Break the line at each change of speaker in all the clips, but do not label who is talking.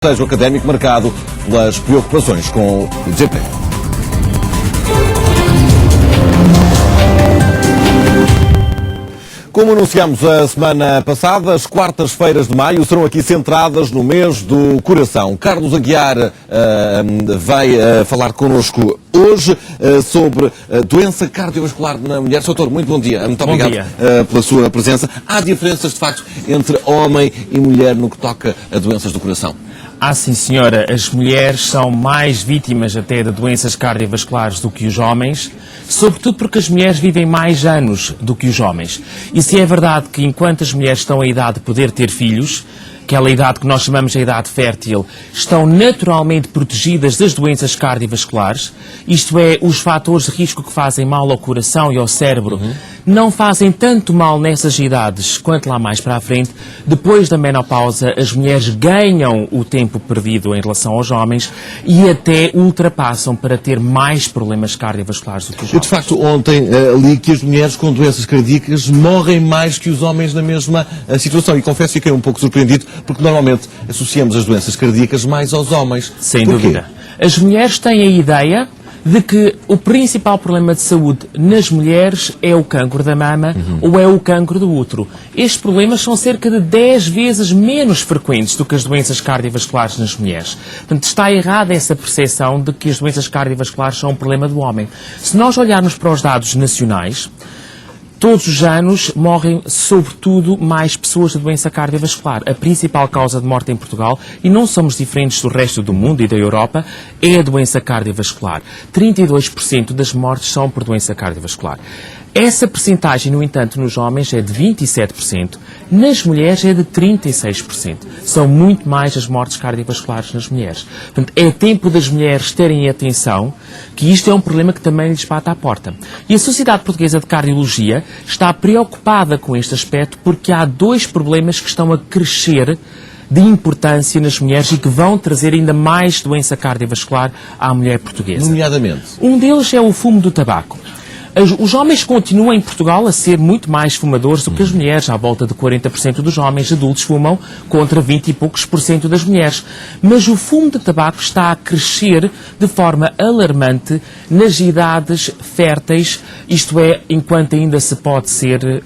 Seja o académico marcado pelas preocupações com o desemprego. Como anunciámos a semana passada, as quartas-feiras de maio serão aqui centradas no mês do coração. Carlos Aguiar vai falar connosco hoje sobre doença cardiovascular na mulher. Doutor, muito bom dia. Muito obrigado pela sua presença. Há diferenças, de facto, entre homem e mulher no que toca a doenças do coração?
Ah, sim, senhora. As mulheres são mais vítimas até de doenças cardiovasculares do que os homens, sobretudo porque as mulheres vivem mais anos do que os homens. E se é verdade que enquanto as mulheres estão à idade de poder ter filhos, aquela idade que nós chamamos de idade fértil, estão naturalmente protegidas das doenças cardiovasculares, isto é, os fatores de risco que fazem mal ao coração e ao cérebro, não fazem tanto mal nessas idades quanto lá mais para a frente. Depois da menopausa, as mulheres ganham o tempo perdido em relação aos homens e até ultrapassam para ter mais problemas cardiovasculares do que os homens.
Eu, de facto, ontem li que as mulheres com doenças cardíacas morrem mais que os homens na mesma situação e confesso que fiquei um pouco surpreendido porque normalmente associamos as doenças cardíacas mais aos homens.
Sem dúvida. As mulheres têm a ideia de que o principal problema de saúde nas mulheres é o cancro da mama ou é o cancro do útero. Estes problemas são cerca de 10 vezes menos frequentes do que as doenças cardiovasculares nas mulheres. Portanto, está errada essa percepção de que as doenças cardiovasculares são um problema do homem. Se nós olharmos para os dados nacionais, todos os anos morrem, sobretudo, mais pessoas de doença cardiovascular. A principal causa de morte em Portugal, e não somos diferentes do resto do mundo e da Europa, é a doença cardiovascular. 32% das mortes são por doença cardiovascular. Essa percentagem, no entanto, nos homens é de 27%, nas mulheres é de 36%. São muito mais as mortes cardiovasculares nas mulheres. Portanto, é tempo das mulheres terem atenção que isto é um problema que também lhes bate à porta. E a Sociedade Portuguesa de Cardiologia está preocupada com este aspecto porque há dois problemas que estão a crescer de importância nas mulheres e que vão trazer ainda mais doença cardiovascular à mulher portuguesa.
Nomeadamente?
Um deles é o fumo do tabaco. Os homens continuam em Portugal a ser muito mais fumadores do que as mulheres. À volta de 40% dos homens adultos fumam, contra 20 e poucos por cento das mulheres. Mas o fumo de tabaco está a crescer de forma alarmante nas idades férteis, isto é, enquanto ainda se pode ser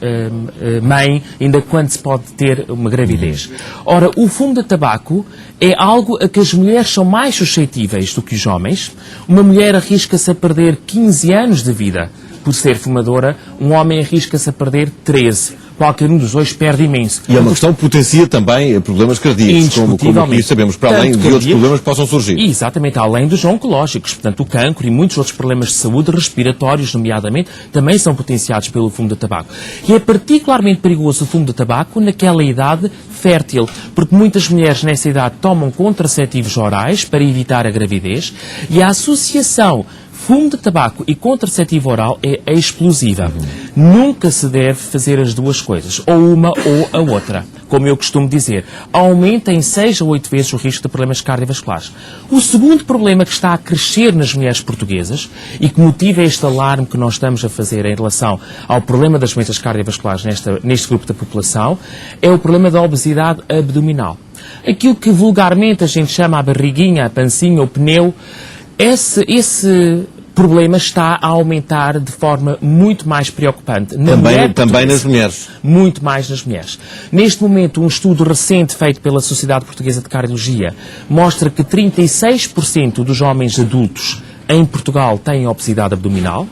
mãe, ainda quando se pode ter uma gravidez. Ora, o fumo de tabaco é algo a que as mulheres são mais suscetíveis do que os homens. Uma mulher arrisca-se a perder 15 anos de vida por ser fumadora, um homem arrisca-se a perder 13. Qualquer um dos dois perde imenso.
E é uma questão que potencia também problemas cardíacos, como aqui sabemos, para além de outros problemas que possam surgir.
Exatamente, além dos oncológicos. Portanto, o cancro e muitos outros problemas de saúde respiratórios, nomeadamente, também são potenciados pelo fumo de tabaco. E é particularmente perigoso o fumo de tabaco naquela idade fértil, porque muitas mulheres nessa idade tomam contraceptivos orais para evitar a gravidez e a associação fumo de tabaco e contraceptivo oral é explosiva. Nunca se deve fazer as duas coisas, ou uma ou a outra. Como eu costumo dizer, aumenta em 6 a 8 vezes o risco de problemas cardiovasculares. O segundo problema que está a crescer nas mulheres portuguesas e que motiva este alarme que nós estamos a fazer em relação ao problema das doenças cardiovasculares neste grupo da população é o problema da obesidade abdominal. Aquilo que vulgarmente a gente chama a barriguinha, a pancinha, o pneu, esse problema está a aumentar de forma muito mais preocupante.
Também nas mulheres.
Muito mais nas mulheres. Neste momento, um estudo recente feito pela Sociedade Portuguesa de Cardiologia mostra que 36% dos homens adultos em Portugal têm obesidade abdominal.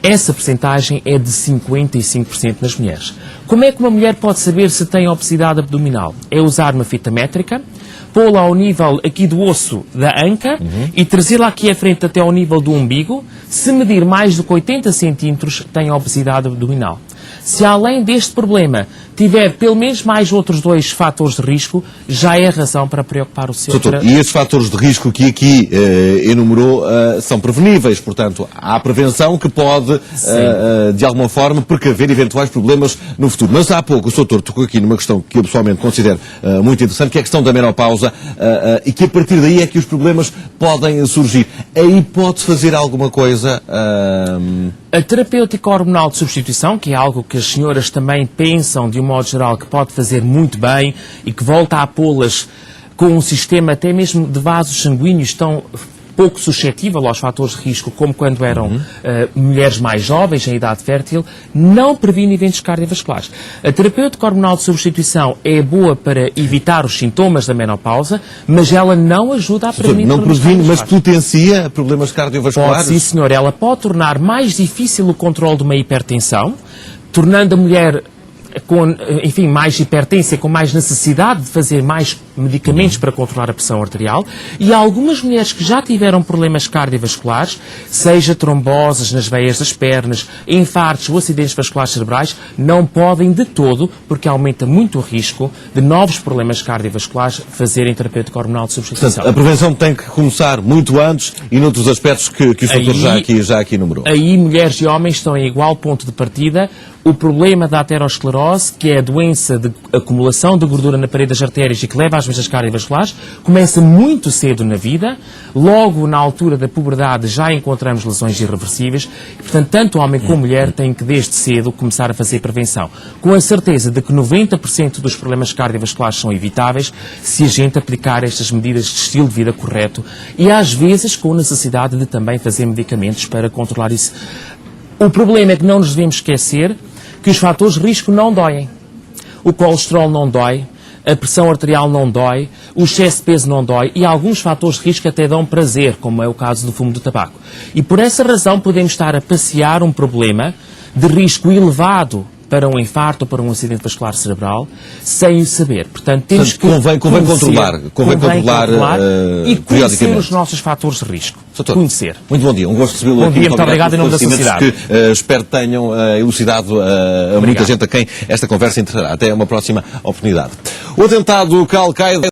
Essa percentagem é de 55% nas mulheres. Como é que uma mulher pode saber se tem obesidade abdominal? É usar uma fita métrica, pô-la ao nível aqui do osso da anca e trazê-la aqui à frente até ao nível do umbigo. Se medir mais do que 80 centímetros, tem obesidade abdominal. Se além deste problema tiver pelo menos mais outros dois fatores de risco, já é razão para preocupar o seu...
Doutor, e esses fatores de risco que aqui enumerou são preveníveis, portanto, há prevenção que pode, de alguma forma, precaver eventuais problemas no futuro. Mas há pouco o doutor tocou aqui numa questão que eu pessoalmente considero muito interessante, que é a questão da menopausa, e que a partir daí é que os problemas podem surgir. Aí pode-se fazer alguma coisa...
A terapêutica hormonal de substituição, que é algo que as senhoras também pensam, de um modo geral, que pode fazer muito bem e que volta a pô-las com um sistema até mesmo de vasos sanguíneos tão pouco suscetível aos fatores de risco, como quando eram mulheres mais jovens, em idade fértil, não previne eventos cardiovasculares. A terapêutica hormonal de substituição é boa para evitar os sintomas da menopausa, mas ela não ajuda a prevenir
Não
problemas
previne, mas
cardiovasculares.
potencia problemas cardiovasculares?
Pode, sim, senhor. Ela pode tornar mais difícil o controle de uma hipertensão, tornando a mulher com, enfim, mais hipertensão, com mais necessidade de fazer mais medicamentos para controlar a pressão arterial, e há algumas mulheres que já tiveram problemas cardiovasculares, seja tromboses nas veias das pernas, infartos ou acidentes vasculares cerebrais, não podem de todo, porque aumenta muito o risco de novos problemas cardiovasculares, fazerem terapêutica hormonal de substituição.
Portanto, a prevenção tem que começar muito antes e noutros aspectos que o Sr. já aqui enumerou.
Aí mulheres e homens estão em igual ponto de partida. O problema da aterosclerose, que é a doença de acumulação de gordura na parede das artérias e que leva às doenças cardiovasculares, começa muito cedo na vida. Logo na altura da puberdade já encontramos lesões irreversíveis. E, portanto, tanto homem como mulher têm que desde cedo começar a fazer prevenção. Com a certeza de que 90% dos problemas cardiovasculares são evitáveis se a gente aplicar estas medidas de estilo de vida correto e às vezes com necessidade de também fazer medicamentos para controlar isso. O problema é que não nos devemos esquecer que os fatores de risco não doem. O colesterol não dói, a pressão arterial não dói, o excesso de peso não dói e alguns fatores de risco até dão prazer, como é o caso do fumo do tabaco. E por essa razão podemos estar a passear um problema de risco elevado para um infarto ou para um acidente vascular cerebral, sem o saber. Portanto, temos que
convém controlar
e conhecer
periodicamente
os nossos fatores de risco.
Doutor,
conhecer.
Muito bom dia. Um gosto de recebê-lo
Bom
aqui.
dia, muito obrigado em nome da sociedade.
Que espero que tenham elucidado a muita gente a quem esta conversa interessará. Até uma próxima oportunidade. O atentado que a Al-Qaeda